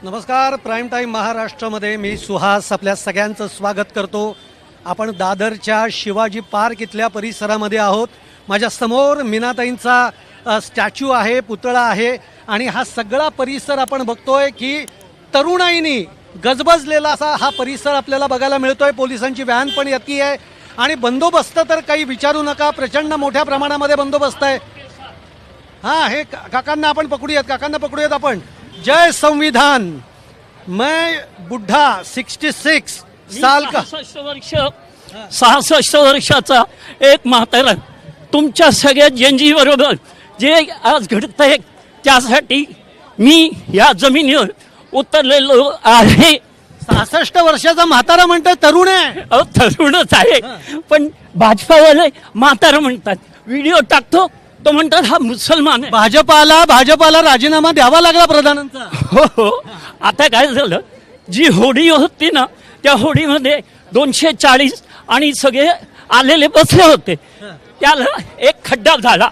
नमस्कार. Prime time महाराष्ट्रामध्ये मी सुहास आपल्या सगळ्यांचं स्वागत करतो. आपण दादरच्या शिवाजी पार्क इथल्या परिसरामध्ये आहोत. माझ्या समोर मीनाताईंचा स्टॅच्यू आहे, पुतळा आहे आणि हा सगळा परिसर आपण बघतोय की तरुणाईनी गजबजलेला असा हा परिसर आपल्याला बघायला मिळतोय. पोलिसांची व्हॅन पण येते आहे आणि बंदोबस्त तर काही विचारू नका, प्रचंड मोठ्या प्रमाणामध्ये बंदोबस्त आहे. हां, हे काकांना आपण काकांना पकडूयात आपण. जय संविधान. मैं बुढ़ा 66 साल का 66 वर्षाचा एक म्हातारा तुमच्या सगळ्या जनजी बरोबर जे आज घडतंय त्यासाठी मी या जमिनीवर उतरलेलो आहे. 66 वर्षाचा म्हातारा म्हणतोय, तरुण आहे. अहो, तरुणच आहे पण भाजपावाले म्हातारा म्हणतात. व्हिडिओ टाकतो तो म्हणतात हा मुसलमान आहे. भाजपाला राजीनामा द्यावा लागला प्रधानांचा. हो हो. आता काय झालं, जी होडी होती ना त्या होडीमध्ये 240 आणि सगळे आलेले बसले होते. त्याला एक खड्डा झाला.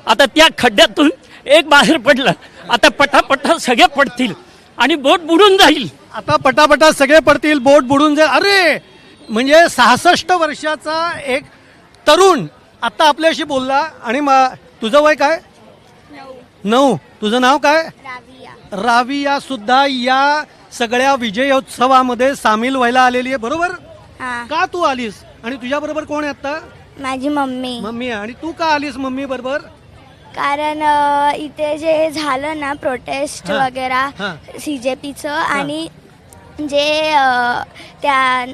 आता त्या खड्ड्यातून एक बाहेर पडलं. आता पटापटा सगळे पडतील आणि बोट बुडून जाईल. आता पटापटा सगळे पडतील, बोट बुडून जाईल. अरे म्हणजे 66 वर्षाचा एक तरुण आता आपल्याशी बोलला. आणि तुझं वय काय? 9. तुझं नाव काय? राविया सुद्धा या सगळ्या विजयोत्सवामध्ये सामील व्हायला आलेली आहे, बरोबर? का तू आलीस आणि तुझ्या बरोबर कोण आहे आता? माझी मम्मी. मम्मी आहे. आणि तू का आलीस मम्मी बरोबर? कारण इथे जे झालं ना प्रोटेस्ट वगैरे CJPचं आणि जे त्या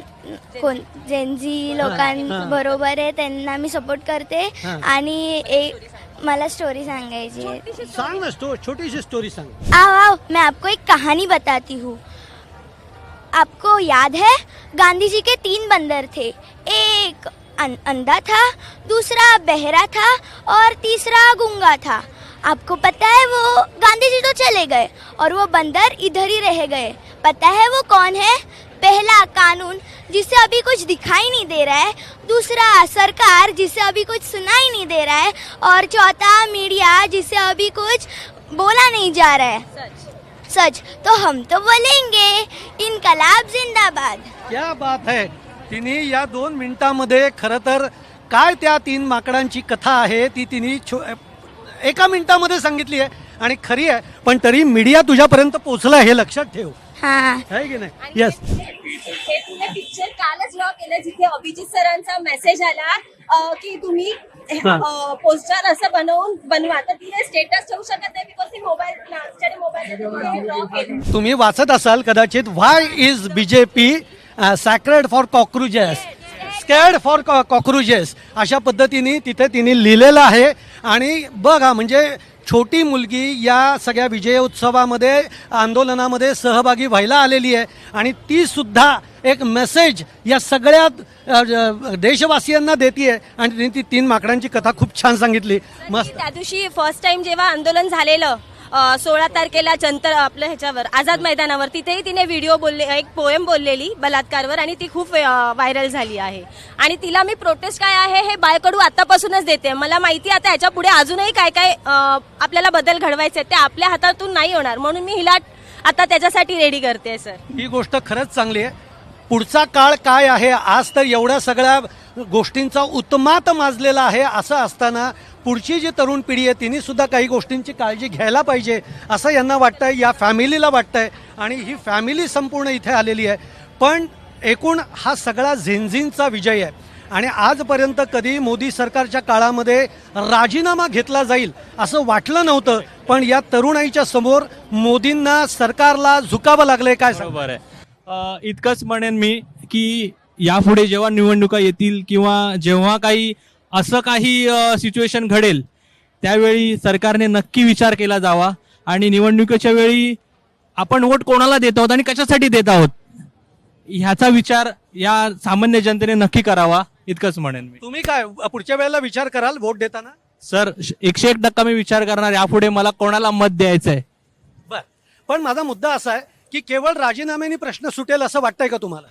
कोण जेनजी लोकांबरोबर आहे त्यांना मी सपोर्ट करते. आणि एक मला स्टोरी सांगायची आहे. सांग ना, छोटी सी स्टोरी सांग. आओ मैं आपको एक कहानी बताती हूँ. आपको याद है गांधी जी के 3 बंदर थे. एक अंधा था, दूसरा बहरा था और तीसरा गूंगा था. आपको पता है वो गांधी जी तो चले गए और वो बंदर इधर ही रह गए. पता है वो कौन है? पहला कानून जिसे अभी कुछ दिखाई नहीं दे रहा है, दूसरा सरकार जिसे अभी कुछ सुनाई नहीं दे रहा है और चौथा मीडिया जिसे अभी कुछ बोला नहीं जा रहा है. सच तो हम तो बोलेंगे इनकलाब जिंदाबाद. क्या बात है. तिने या 2 मिनिटांमध्ये खरं तर काय त्या 3 माकडांची कथा आहे ती तिने एका मिनिटामध्ये सांगितली आहे आणि खरी आहे. पण तरी मीडिया तुझ्यापर्यंत पोहोचला हे लक्षात ठेव. आहे की नाही? येस. हे तुला पिक्चर कालच लॉ केलं जिथे अभिजित सरांचा मेसेज आला की तुम्ही पोस्टर असं बनवा. तर तिने स्टेटस ठेवू शकत नाही बिकॉज ती मोबाईल तुम्ही वाचत असाल कदाचित, why is BJP sacred for cockroaches, scared for cockroaches, अशा पद्धतीने तिथे तिने लिहिलेलं आहे. आणि बघा म्हणजे छोटी मुलगी या सगळ्या विजयोत्सवामध्ये आंदोलनामध्ये सहभागी व्हायला आलेली आहे आणि ती सुद्धा एक मेसेज या सगळ्या देशवासियांना देते. आणि ती 3 माकडांची कथा खूप छान सांगितली. मस्त. त्या दिवशी फर्स्ट टाइम जेव्हा आंदोलन झालेलं 16 तारखेला जंतर आपल्या ह्याच्यावर आझाद मैदानावर, तिथेही तिने व्हिडिओ एक पोएम बोललेली बलात्कारवर आणि ती खूप व्हायरल झाली आहे. आणि तिला मी प्रोटेस्ट काय आहे हे बायकडू आतापासूनच देते. मला माहिती आता याच्या पुढे अजूनही काय काय आपल्याला बदल घडवायचे ते आपल्या हातातून नाही होणार, म्हणून मी हिला आता त्याच्यासाठी रेडी करते. सर, ही गोष्ट खरंच चांगली आहे. पुढचा काळ काय आहे, आज तर एवढ्या सगळ्या गोष्टींचा उत्मात माजलेला आहे. असं असताना पुढची जी तरुण पिढी आहे तिने सुद्धा काही गोष्टींची काळजी घ्यायला पाहिजे असं यांना वाटतंय, या फॅमिलीला वाटतंय. आणि ही फॅमिली संपूर्ण इथे आलेली आहे. पण एकूण हा सगळा झेंझींचा विजय आहे. आणि आजपर्यंत कधी मोदी सरकारच्या काळामध्ये राजीनामा घेतला जाईल असं वाटलं नव्हतं. पण या तरुणाईच्या समोर मोदींना, सरकारला झुकावं लागलंय. काय बरोबर आहे. इतकंच म्हणेन मी की यापुढे जेव्हा निवडणुका येतील किंवा जेव्हा काही असं काही सिच्युएशन घडेल त्यावेळी सरकारने नक्की विचार केला जावा. आणि निवडणुकीच्या वेळी आपण वोट कोणाला देत आहोत आणि कशासाठी देत आहोत ह्याचा विचार या सामान्य जनतेने नक्की करावा. इतकंच म्हणेन मी. तुम्ही काय पुढच्या वेळेला विचार कराल वोट देताना? सर, 101% मी विचार करणार यापुढे मला कोणाला मत द्यायचं आहे. बर. पण माझा मुद्दा असा आहे की केवळ राजीनाम्याने प्रश्न सुटेल असं वाटतंय का तुम्हाला?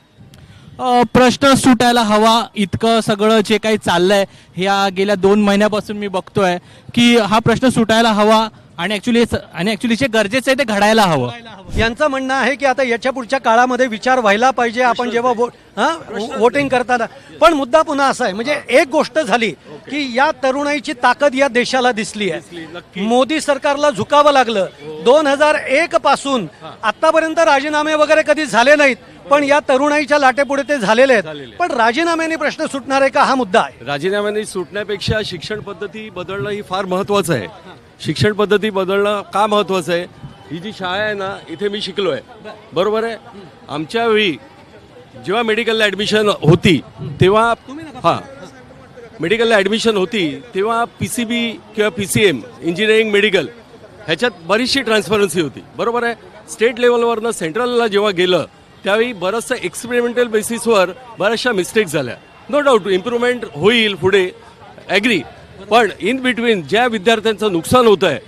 प्रश्न सुटायला हवा. इतकं सगळं जे काही चाललंय ह्या गेल्या 2 महिन्यापासून मी बघतोय की हा प्रश्न सुटायला हवा. आणि ऍक्च्युली जे गरजेचं आहे ते घडायला हवं. यांचं म्हणणं आहे की आता याच्या पुढच्या काळामध्ये विचार व्हायला पाहिजे आपण जेव्हा वोटिंग करताना. पण मुद्दा पुन्हा असा आहे, म्हणजे एक गोष्ट झाली की या तरुणाईची ताकद या देशाला दिसली आहे. मोदी सरकारला झुकावं लागलं. 2001 पासून आतापर्यंत राजीनामे वगैरे कधी झाले नाहीत, पण या तरुणाईच्या लाटेपुढे ते झालेले आहेत. पण राजीनाम्याने प्रश्न सुटणार आहे का, हा मुद्दा आहे. राजीनाम्याने सुटण्यापेक्षा शिक्षण पद्धती बदलणं ही फार महत्वाचं आहे. शिक्षण पद्धती बदलणं का महत्वाचं आहे? ही जी शाळा आहे ना, इथे मी शिकलो आहे, बरोबर आहे. आमच्या वेळी जेव्हा मेडिकलला ऍडमिशन होती तेव्हा मेडिकलला ऍडमिशन होती तेव्हा PCB किंवा PCM इंजिनिअरिंग मेडिकल ह्याच्यात बरीचशी ट्रान्सपरन्सी होती, बरोबर आहे. स्टेट लेवलवरनं सेंट्रलला जेव्हा गेलं त्यावेळी बरंचसं एक्सपेरिमेंटल बेसिसवर बऱ्याचशा मिस्टेक्स झाल्या. नो डाऊट इम्प्रूव्हमेंट होईल पुढे, ॲग्री. पण इन बिटवीन ज्या विद्यार्थ्यांचं नुकसान होत आहे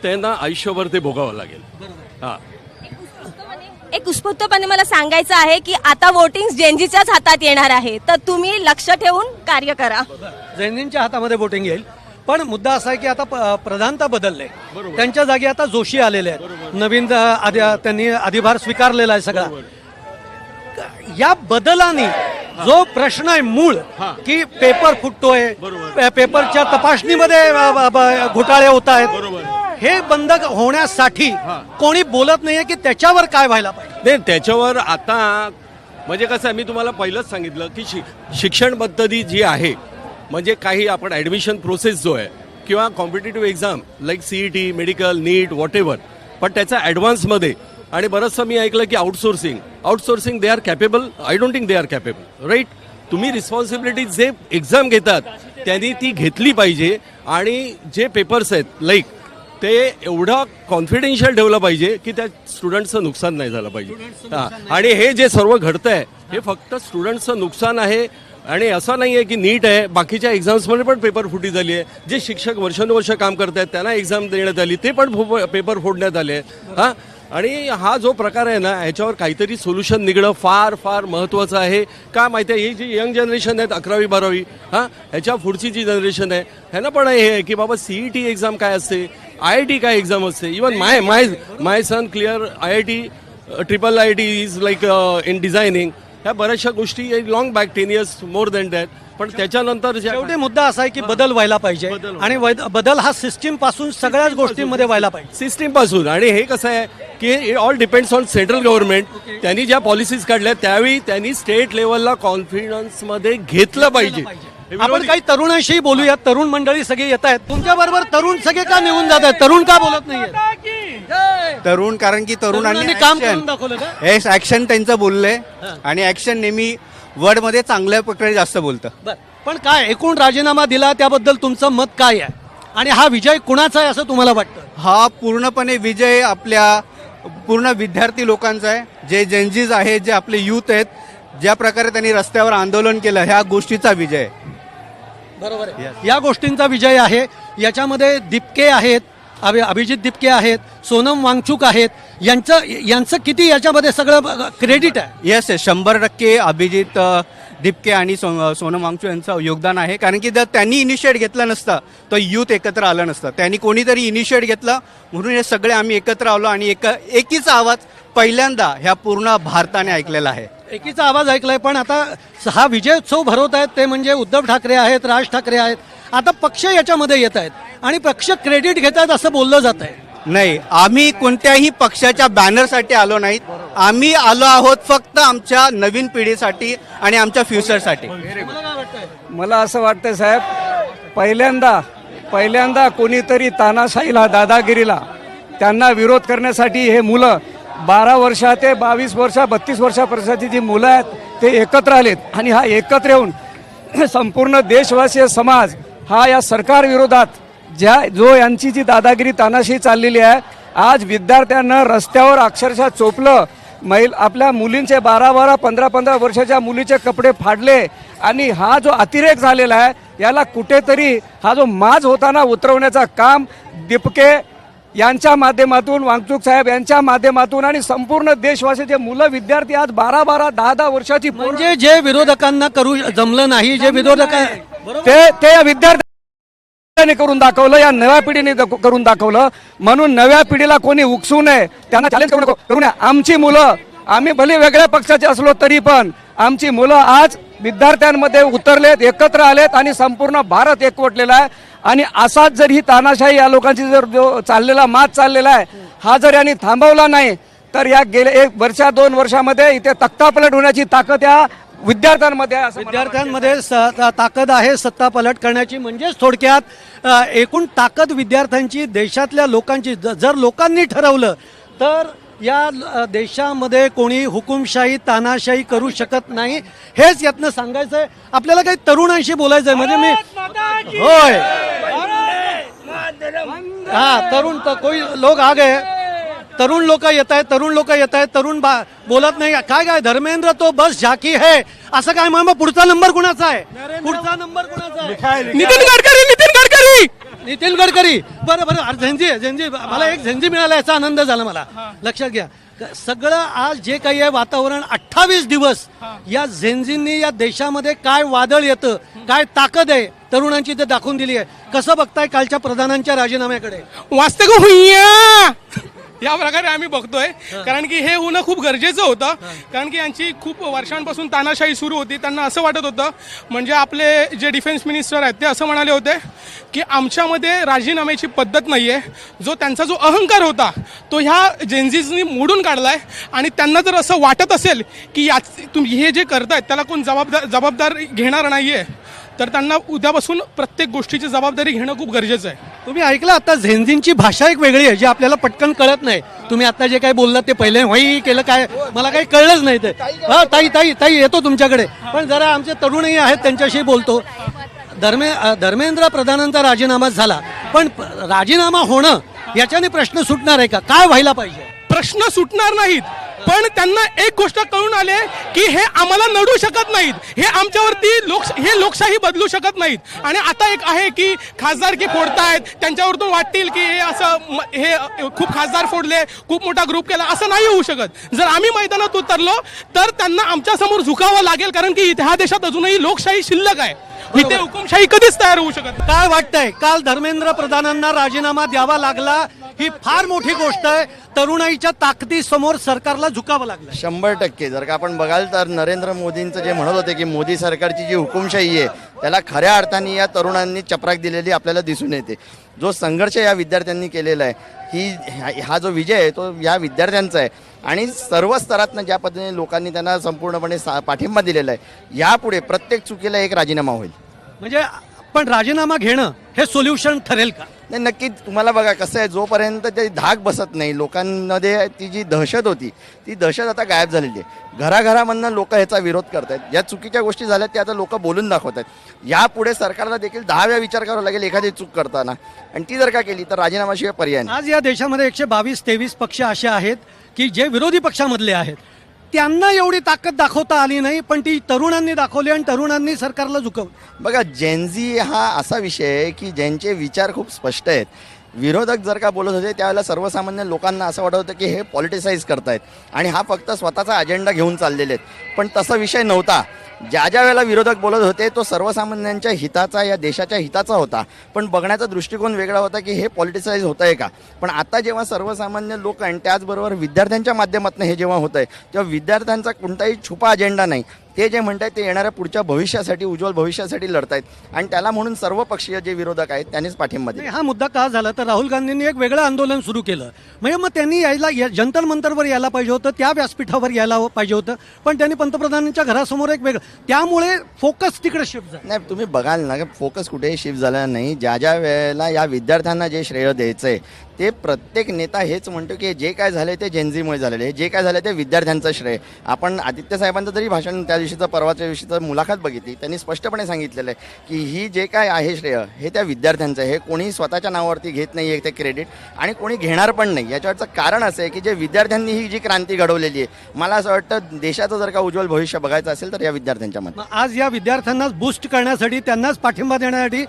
त्यांना आयुष्यभर ते भोगावं लागेल. हां, एक उत्स्फूर्तपणे मला सांगायचं आहे की आता वोटिंग जेनजीच्याच हातात येणार आहे, तर तुम्ही लक्ष ठेवून कार्य करा. जैनींच्या हातामध्ये वोटिंग येईल. पण मुद्दा असा आहे की आता प्रधानता बदलले, त्यांच्या जागी आता जोशी आलेले आहेत. नवीन त्यांनी अधिभार स्वीकारलेला आहे सगळा. या बदलाने जो प्रश्न आहे मूळ की पेपर फुटतोय, पेपरच्या तपासणीमध्ये घोटाळे होत आहेत, हे बंद होण्यासाठी कोणी बोलत नाहीये की त्याच्यावर काय व्हायला पाहिजे. नाही त्याच्यावर आता म्हणजे कसं आहे, मी तुम्हाला पहिलंच सांगितलं की शिक्षण पद्धती जी आहे, म्हणजे काही आपण ॲडमिशन प्रोसेस जो आहे किंवा competitive exam like CET, medical, NEET, whatever, पण त्याचा ॲडव्हान्समध्ये आणि बरंचसं मी ऐकलं की outsourcing they are capable. I don't think they are capable, right. तुम्ही रिस्पॉन्सिबिलिटी जे एक्झाम घेतात त्यांनी ती घेतली पाहिजे आणि जे पेपर्स आहेत लाईक ते एवढं कॉन्फिडेन्शियल ठेवलं पाहिजे की त्या स्टुडंट्सचं नुकसान नाही झालं पाहिजे. हां, आणि हे जे सर्व घडतंय हे फक्त स्टुडंट्सचं नुकसान आहे. आणि असं नाही आहे की नीट आहे, बाकीच्या एक्झाम्समध्ये पण पेपर फुटी झाली आहे. जे शिक्षक वर्षानुवर्ष काम करत आहेत त्यांना एक्झाम देण्यात आली, ते पण पेपर फोडण्यात आले. हां, आणि हा जो प्रकार आहे ना, ह्याच्यावर काहीतरी सोल्युशन निघणं फार फार महत्त्वाचं आहे. का माहिती आहे, ही जी यंग जनरेशन आहेत 11वी 12वी, हां, ह्याच्या पुढची जी जनरेशन आहे ह्यांना पण हे आहे की बाबा CET एक्झाम काय असते, IIT काय एक्झाम असते. Even my son clear IIT, IIIT is like in designing. ह्या बऱ्याचशा गोष्टी long back 10 years more than that. पण त्याच्यानंतर शेवटी मुद्दा असा आहे की बदल व्हायला पाहिजे आणि बदल हा सिस्टीम पासून सगळ्याच गोष्टींमध्ये व्हायला पाहिजे, सिस्टीम पासून. आणि हे कसं आहे की it all depends on central government. त्यांनी ज्या पॉलिसीज काढल्या त्यावेळी त्यांनी स्टेट लेवलला कॉन्फिडन्स मध्ये घेतलं पाहिजे. आपण काही तरुणांशी बोलूया. तरुण मंडळी सगळे येत आहेत तुमच्या बरोबर. तरुण सगळे का निघून जात आहेत? तरुण का बोलत नाहीये? तरुण कारण की तरुणांनी काम करून दाखवलं का? हे ऍक्शन त्यांचं बोललंय आणि ऍक्शन नेहमी वर्ड मध्ये चांगल्या प्रकारे जास्त बोलतं. बरं, पण काय एकूण राजीनामा दिला त्याबद्दल तुमचं मत काय आहे आणि हा विजय कुणाचा आहे असं तुम्हाला वाटतं? हा पूर्णपणे विजय आपल्या पूर्ण विद्यार्थी लोकांचा आहे. जे जेनजीज आहेत, जे आपले युथ आहेत, ज्या प्रकारे त्यांनी रस्त्यावर आंदोलन केलं, ह्या गोष्टीचा विजय आहे. बरोबर आहे. या गोष्टींचा विजय आहे. याच्यामध्ये दिपके आहेत, अभिजित दिपके आहेत, सोनम वांगचुक आहेत. यांचं किती याच्यामध्ये सगळं क्रेडिट आहे? येस, 100% अभिजित दिपके आणि सोनम वांगचुक यांचं योगदान आहे. कारण की जर त्यांनी इनिशिएट घेतलं नसतं तर युथ एकत्र आलं नसतं. त्यांनी कोणीतरी इनिशिएट घेतलं म्हणून हे सगळे आम्ही एकत्र आलो आणि एकीचा आवाज पहिल्यांदा ह्या पूर्ण भारताने ऐकलेला आहे. एकीचा आवाज ऐकलाय. पण आता हा विजयोत्सव भरवत आहेत ते म्हणजे उद्धव ठाकरे आहेत, राज ठाकरे आहेत. आता पक्ष याच्यामध्ये येत आहेत आणि पक्ष क्रेडिट घेत आहेत असं बोललं जात आहे. नाही, आम्ही कोणत्याही पक्षाच्या बॅनरसाठी आलो नाहीत. आम्ही आलो आहोत फक्त आमच्या नवीन पिढीसाठी आणि आमच्या फ्युचरसाठी. मला असं वाटतं साहेब, पहिल्यांदा कोणीतरी तानाशाहीला, दादागिरीला त्यांना विरोध करण्यासाठी हे मुलं 12 वर्षा ते 22 वर्षा 32 वर्षापर्यंतची जी मुलं आहेत ते एकत्र आलेत. आणि हा एकत्र येऊन संपूर्ण देशवासीय समाज हा या सरकार विरोधात जो यांची जी दादागिरी तानाशाही चाललेली आहे, आज विद्यार्थ्यांना रस्त्यावर अक्षरशः चोपलं. आपल्या मुलींचे 12-12 15-15 वर्षाच्या मुलीचे कपडे फाडले. आणि हा जो अतिरेक झालेला आहे याला कुठेतरी हा जो माज होताना उतरवण्याचा काम दिपके यांच्या माध्यमातून, वांगचुक साहेब यांच्या माध्यमातून आणि संपूर्ण देशवासीचे मुलं विद्यार्थी आज 12-12 10-10 वर्षाची म्हणजे जे विरोधकांना करू जमलं नाही, जे विरोधक ते विद्यार्थी मुलांनी करून दाखवलं, या नव्या पिढीने करून दाखवलं. म्हणून नव्या पिढीला कोणी उकसू नये, त्यांना चॅलेंज करू नये. आमची मुलं, आम्ही भले वेगळ्या पक्षाचे असलो तरी पण आमची मुलं आज विद्यार्थ्यांमध्ये उतरलेत, एकत्र आलेत आणि संपूर्ण भारत एकवटलेला आहे. आणि असाच जर ही तानाशाही या लोकांची जर जो चाललेला माज चाललेला आहे, हा जर यांनी थांबवला नाही तर या गेल्या 1 वर्ष 2 वर्षामध्ये इथे तख्तापलट होण्याची ताकद या विद्यार्थ्यांमध्ये आहे असं मला वाटतं. विद्यार्थ्यांमध्ये ताकद आहे सत्ता पलट करण्याची. म्हणजेच थोडक्यात एकूण ताकद विद्यार्थ्यांची, देशातल्या लोकांची. जर लोकांनी ठरवलं तर या देशामध्ये कोणी हुकुमशाही तानाशाही करू शकत नाही. हेच यातनं सांगायचं आहे. आपल्याला काही तरुणांशी बोलायचं आहे. म्हणजे मी होय हा तरुण कोई लोक आ गए, तरुण लोक येत आहेत, तरुण बोलत नाही. काय धर्मेंद्र तो बस झाकी है असं काय? मग पुढचा नंबर कुणाचा आहे? नितीन गडकरी. बरं झेंजी मला एक झेंजी मिळाला याचा आनंद झाला मला. लक्षात घ्या, सगळं आज जे काही आहे वातावरण 28 दिवस या झेंजींनी या देशामध्ये काय वादळ येतं, काय ताकद आहे तरुणांची ते दाखवून दिली आहे. कसं बघताय कालच्या प्रधानांच्या राजीनाम्याकडे? वास्तव हुईया या प्रकारे आम्ही बघतोय, कारण की हे होणं खूप गरजेचं होतं. कारण की यांची खूप वर्षांपासून तानाशाही सुरू होती. त्यांना असं वाटत होतं, म्हणजे आपले जे डिफेन्स मिनिस्टर आहेत ते असं म्हणाले होते की आमच्यामध्ये राजीनाम्याची पद्धत नाही आहे. जो त्यांचा जो अहंकार होता तो ह्या जेनझीजनी मोडून काढला आहे. आणि त्यांना जर असं वाटत असेल की तुम्ही हे जे करतायत त्याला कोण जबाबदार घेणार नाही आहे, तर त्यांना उद्यापासून प्रत्येक गोष्टीची जबाबदारी घेणं खूप गरजेचं आहे. तुम्ही ऐकलं आता झेंझींची भाषा एक वेगळी आहे जी आपल्याला पटकन कळत नाही. तुम्ही आता जे काही बोललात ते पहिले होई केलं काय मला काही कळलंच नाही ते. हा ताई येतो तुमच्याकडे, पण जरा आमचे तरुणही आहेत त्यांच्याशी बोलतो. धर्मेंद्र प्रधानांचा राजीनामा झाला, पण राजीनामा होणं याच्याने प्रश्न सुटणार आहे का? काय व्हायला पाहिजे? प्रश्न सुटणार नाहीत, पण त्यांना एक गोष्ट कळून आले की हे आम्हाला नडू शकत नाहीत. हे आमच्यावरती हे लोकशाही बदलू शकत नाहीत. आणि आता एक आहे की खासदारकी फोडतायत, त्यांच्यावरतून वाटतील की हे खूप खासदार फोडले, खूप मोठा ग्रुप केला. असं नाही होऊ शकत. जर आम्ही मैदानात उतरलो तर त्यांना आमच्या समोर झुकावं लागेल, कारण की ह्या देशात अजूनही लोकशाही शिल्लक आहे. इथे हुकुमशाही कधीच तयार होऊ शकत. काय वाटतंय? काल धर्मेंद्र प्रधानांना राजीनामा द्यावा लागला, ही फार मोठी गोष्ट आहे. तरुणाईच्या ताकदीसमोर सरकारला झुकावं लागलं. 100% जर का आपण बघाल तर नरेंद्र मोदींचं जे म्हणत होते की मोदी सरकारची जी हुकुमशाही आहे त्याला खऱ्या अर्थाने या तरुणांनी चपराक दिलेली आपल्याला दिसून येते. जो संघर्ष या विद्यार्थ्यांनी केलेला आहे, हा जो विजय आहे तो या विद्यार्थ्यांचा आहे. आणि सर्व स्तरातनं ज्या पद्धतीने लोकांनी त्यांना संपूर्णपणे पाठिंबा दिलेला आहे, यापुढे प्रत्येक चुकीला एक राजीनामा होईल. म्हणजे पण राजीनामा घेणं हे सोल्युशन ठरेल का? नाही, नक्की. तुम्हाला बघा कसं आहे, जोपर्यंत ते धाक बसत नाही लोकांमध्ये, ती जी दहशत होती ती दहशत आता गायब झालेली आहे. घराघरामधनं लोक ह्याचा विरोध करतायत. ज्या चुकीच्या गोष्टी झाल्यात त्या आता लोक बोलून दाखवत आहेत. यापुढे सरकारला देखील 10 वेळा विचार करावा लागेल एखादी चूक करताना, आणि ती जर का केली तर राजीनामाशिवाय पर्याय नाही. आज या देशामध्ये 122-23 पक्ष असे आहेत की जे विरोधी पक्षामधले आहेत, त्यांना एवढी ताकद दाखवता आली नाही, पण ती तरुणांनी दाखवली आणि तरुणांनी सरकारला झुकवलं. बघा, जेनझी हा असा विषय आहे की ज्यांचे विचार खूप स्पष्ट आहेत. विरोधक जर का बोलत होते त्यावेळेला सर्वसामान्य लोकांना असं वाटत होतं की हे पॉलिटिसाइज करतायत आणि हा फक्त स्वतःचा अजेंडा घेऊन चाललेले आहेत. पण तसा विषय नव्हता. ज्या वेळेला विरोधक बोलत होते तो सर्वसामान्यांच्या हिताचा, या देशाच्या हिताचा होता. पण बघण्याचा दृष्टिकोन वेगळा होता की हे पॉलिटिसाइज होत आहे का. पण आता जेव्हा सर्वसामान्य लोक आणि त्याचबरोबर विद्यार्थ्यांच्या माध्यमातून हे जेव्हा होत आहे, तेव्हा विद्यार्थ्यांचा कोणताही छुपा अजेंडा नाही. ते जे म्हणतात ते येणाऱ्या पुढच्या भविष्यासाठी, उज्ज्वल भविष्यासाठी लढतायत. आणि त्याला म्हणून सर्व पक्षीय जे विरोधक आहेत त्यांनीच पाठिंबा दिला. हा मुद्दा का झाला तर राहुल गांधींनी एक वेगळं आंदोलन सुरू केलं. म्हणजे मग त्यांनी जंतर मंतरवर यायला पाहिजे होतं, त्या व्यासपीठावर यायला पाहिजे होतं, पण त्यांनी पंतप्रधानांच्या घरासमोर एक वेगळं, त्यामुळे फोकस तिकडे शिफ्ट झाला. नाही, तुम्ही बघाल ना, फोकस कुठेही शिफ्ट झाला नाही. ज्या वेळेला या विद्यार्थ्यांना जे श्रेय द्यायचं आहे ते प्रत्येक नेता हेच म्हणतो की जे काय झाले ते जेनझीमुळे झालेले आहे, जे काय झालं ते विद्यार्थ्यांचं श्रेय. आपण आदित्य साहेबांचं तरी भाषण त्या दिवशीचं, परवाच्या दिवशीचं मुलाखत बघितली, त्यांनी स्पष्टपणे सांगितलेलं आहे की ही जे काय आहे श्रेय हे त्या विद्यार्थ्यांचं आहे. हे कोणी स्वतःच्या नावावरती घेत नाही आहे ते क्रेडिट, आणि कोणी घेणार पण नाही. याच्यावरचं कारण असं आहे की जे विद्यार्थ्यांनी ही जी क्रांती घडवलेली आहे, मला असं वाटतं देशाचं जर का उज्ज्वल भविष्य बघायचं असेल तर या विद्यार्थ्यांच्या मध्ये. आज या विद्यार्थ्यांनाच बूस्ट करण्यासाठी, त्यांनाच पाठिंबा देण्यासाठी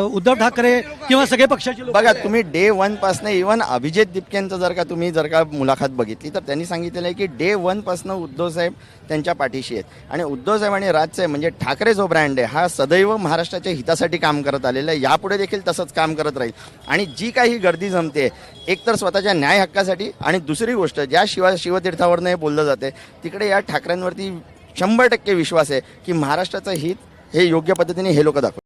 उद्धव ठाकरे किंवा सगळे पक्षाचे लोक, बघा तुम्ही डे डे वनपासनं इवन अभिजित दिपकेंचं जर का मुलाखत बघितली तर त्यांनी सांगितलेलं आहे की डे वनपासनं उद्धवसाहेब त्यांच्या पाठीशी आहेत आणि उद्धवसाहेब आणि राजसाहेब म्हणजे ठाकरे जो ब्रँड आहे हा सदैव महाराष्ट्राच्या हितासाठी काम करत आलेला आहे, यापुढे देखील तसंच काम करत राहील. आणि जी काही गर्दी जमते एक तर स्वतःच्या न्याय हक्कासाठी आणि दुसरी गोष्ट ज्या शिवतीर्थावरनं हे बोललं जाते तिकडे या ठाकरेंवरती 100% विश्वास आहे की महाराष्ट्राचं हित हे योग्य पद्धतीने हे लोक दाखवतात.